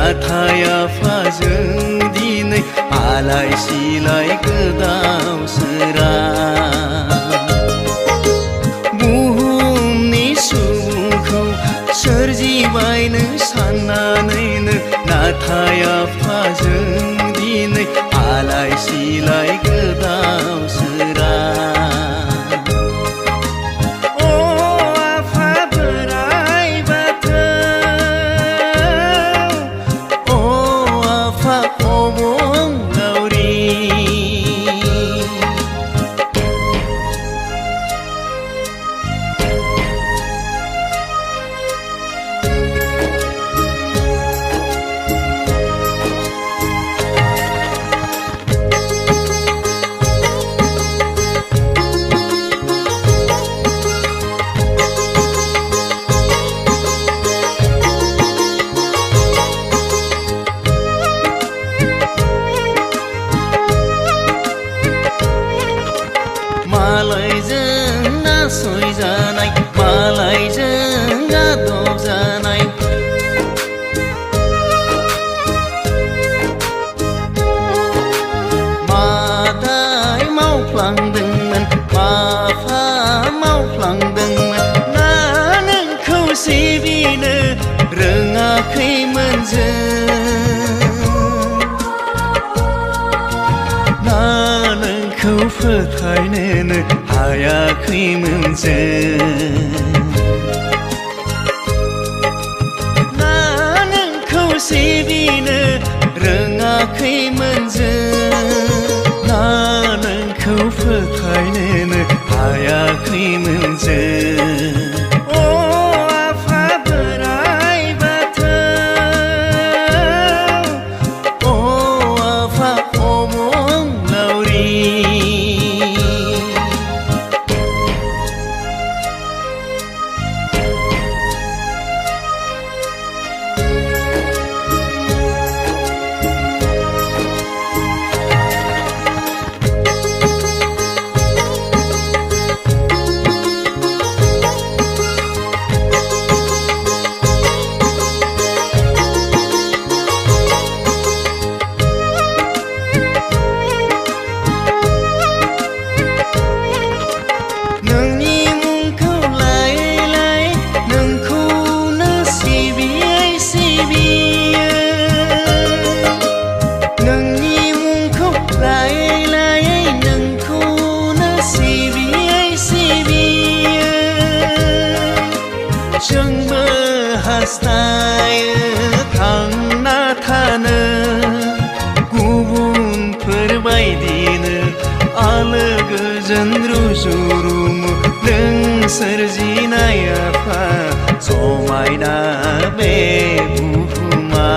नाथाय आफाजों दिनै आलाय सिलाय गोदाव सोराव बुहुमनि सुबुंखौ सोरजिबायनो साननानैनो नाथाय आफाजों दिनै आलाय सिलाय गोदाव सोराव मालायजों नासयजानाय मालायजों गादबजानाय मादाय मावफ्लांदोंमोन माफा मावफ्लांदोंमोन ना नोंखौ सिबिनो रोङाखैमोन जों ना नोंखौ फोथायनोनो हायाखैमोन जों ना नोंखौ सिबिनो रोङाखैमोन जों ना नोंखौ फोथायनोनो हायाखैमोन जों जोंबो हास्थायो थांना थानो गुबुनफोरबायदिनो आलो गोजोन रुजु रुमु नों सोरजिनाय आफा समायना बे बुहुमा